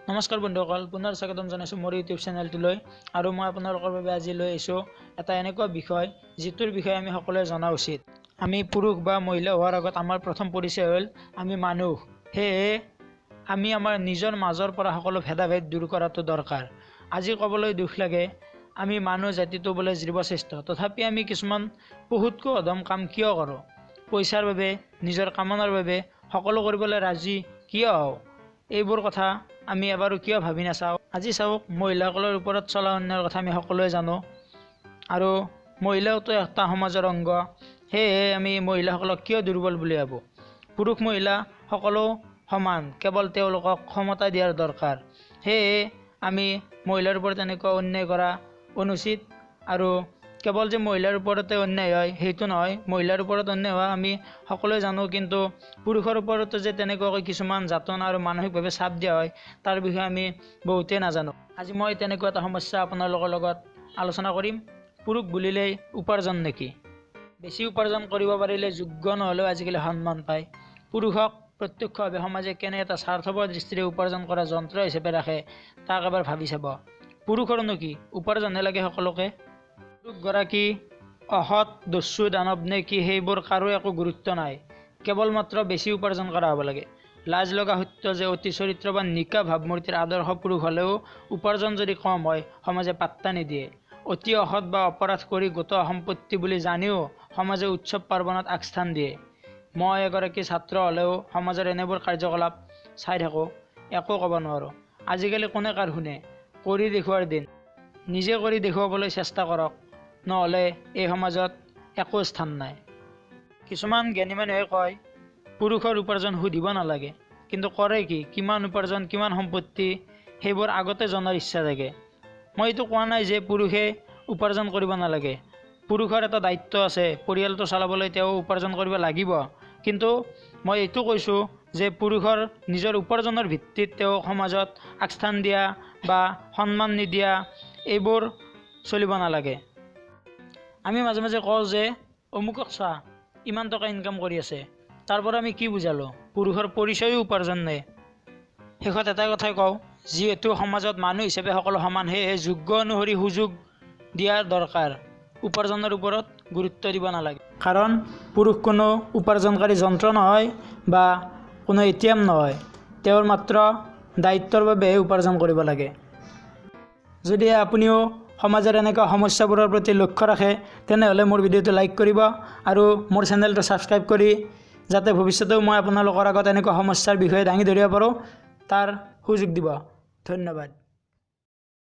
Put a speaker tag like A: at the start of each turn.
A: নমস্কাৰ বন্ধুসকল, পুনৰ স্বাগতম জনাইছোঁ মোৰ ইউটিউব চেনেলটোলৈ। আৰু মই আপোনালোকৰ বাবে আজি লৈ আহিছোঁ এটা এনেকুৱা বিষয় যিটোৰ বিষয়ে আমি সকলোৱে জনা উচিত। আমি পুৰুষ বা মহিলা হোৱাৰ আগত আমাৰ প্ৰথম পৰিচয় হ'ল আমি মানুহ। সেয়ে আমি আমাৰ নিজৰ মাজৰ পৰা সকলো ভেদাভেদ দূৰ কৰাটো দৰকাৰ। আজি ক'বলৈ দুখ লাগে, আমি মানুহ জাতিটো বোলে জীৱশ্ৰেষ্ঠ, তথাপি আমি কিছুমান বহুতকৈ অধম কাম কিয় কৰোঁ? পইচাৰ বাবে, নিজৰ কামনাৰ বাবে সকলো কৰিবলৈ ৰাজি কিয় হওঁ? এইবোৰ কথা আমি এবাৰো কিয় ভাবি নাচাওঁ? আজি চাওক, মহিলাসকলৰ ওপৰত চলা অন্যায়ৰ কথা আমি সকলোৱে জানো, আৰু মহিলাওতো এটা সমাজৰ অংগ। সেয়েহে আমি মহিলাসকলক কিয় দুৰ্বল বুলি ভাবোঁ? পুৰুষ মহিলা সকলো সমান, কেৱল তেওঁলোকক ক্ষমতা দিয়াৰ দৰকাৰ। সেয়ে আমি মহিলাৰ ওপৰত এনেকুৱা অন্যায় কৰা অনুচিত। আৰু কেৱল যে মহিলাৰ ওপৰতে অন্যায় হয় সেইটো নহয়, মহিলাৰ ওপৰত অন্যায় হোৱা আমি সকলোৱে জানো, কিন্তু পুৰুষৰ ওপৰতো যে তেনেকুৱাকৈ কিছুমান যাতনা আৰু মানসিকভাৱে চাপ দিয়া হয় তাৰ বিষয়ে আমি বহুতেই নাজানো। আজি মই তেনেকুৱা এটা সমস্যা আপোনালোকৰ লগত আলোচনা কৰিম। পুৰুষ বুলিলেই উপাৰ্জন নেকি? বেছি উপাৰ্জন কৰিব পাৰিলে যোগ্য নহ'লেও আজিকালি সন্মান পায়। পুৰুষক প্ৰত্যক্ষভাৱে সমাজে কেনে এটা স্বাৰ্থপৰ দৃষ্টিৰে উপাৰ্জন কৰা যন্ত্ৰ হিচাপে ৰাখে তাক এবাৰ ভাবি চাব। পুৰুষৰনো কি, উপাৰ্জনহে লাগে সকলোকে? পুৰুষগৰাকী অসৎ, দস্যু, দানৱ নে কি সেইবোৰ কাৰো একো গুৰুত্ব নাই, কেৱল মাত্ৰ বেছি উপাৰ্জন কৰা হ'ব লাগে। লাজ লগা সত্য যে অতি চৰিত্ৰবান নিকা ভাৱমূৰ্তিৰ আদৰ্শ পুৰুষ হ'লেও উপাৰ্জন যদি কম হয় সমাজে পাত্তা নিদিয়ে। অতি অসৎ বা অপৰাধ কৰি গোটোৱা সম্পত্তি বুলি জানিও সমাজে উৎসৱ পাৰ্বণত আগস্থান দিয়ে। মই এগৰাকী ছাত্ৰ হ'লেও সমাজৰ এনেবোৰ কাৰ্যকলাপ চাই থাকোঁ, একো ক'ব নোৱাৰোঁ। আজিকালি কোনে কাৰ শুনে? কৰি দেখুৱাৰ দিন। নিজে কৰি দেখুৱাবলৈ চেষ্টা কৰক, নহ'লে এই সমাজত একো স্থান নাই। কিছুমান জ্ঞানী মানুহে কয় পুৰুষৰ উপাৰ্জন সুধিব নালাগে, কিন্তু কৰে কি? কিমান উপাৰ্জন, কিমান সম্পত্তি, সেইবোৰ আগতে জনাৰ ইচ্ছা থাকে। মই এইটো কোৱা নাই যে পুৰুষে উপাৰ্জন কৰিব নালাগে। পুৰুষৰ এটা দায়িত্ব আছে, পৰিয়ালটো চলাবলৈ তেওঁ উপাৰ্জন কৰিব লাগিব। কিন্তু মই এইটো কৈছোঁ যে পুৰুষৰ নিজৰ উপাৰ্জনৰ ভিত্তিত তেওঁ সমাজত আগস্থান দিয়া বা সন্মান নিদিয়া এইবোৰ চলিব নালাগে। আমি মাজে মাজে কওঁ যে অমুকক চোৱা, ইমান টকা ইনকাম কৰি আছে, তাৰ পৰা আমি কি বুজালোঁ? পুৰুষৰ পৰিচয়ো উপাৰ্জন নাই। শেষত এটাই কথাই কওঁ, যিহেতু সমাজত মানুহ হিচাপে সকলো সমান, সেয়েহে যোগ্য অনুসৰি সুযোগ দিয়াৰ দৰকাৰ। উপাৰ্জনৰ ওপৰত গুৰুত্ব দিব নালাগে। কাৰণ পুৰুষ কোনো উপাৰ্জনকাৰী যন্ত্ৰ নহয় বা কোনো ATM নহয়, তেওঁৰ মাত্ৰ দায়িত্বৰ বাবেহে উপাৰ্জন কৰিব লাগে। যদি আপুনিও সমাজৰ এনেকুৱা সমস্যাবোৰৰ প্ৰতি লক্ষ্য ৰাখে তেনেহ'লে মোৰ ভিডিঅ'টো লাইক কৰিব আৰু মোৰ চেনেলটো ছাবস্ক্ৰাইব কৰি যাতে ভৱিষ্যতেও মই আপোনালোকৰ আগত এনেকুৱা সমস্যাৰ বিষয়ে দাঙি ধৰিব পাৰোঁ তাৰ সুযোগ দিব। ধন্যবাদ।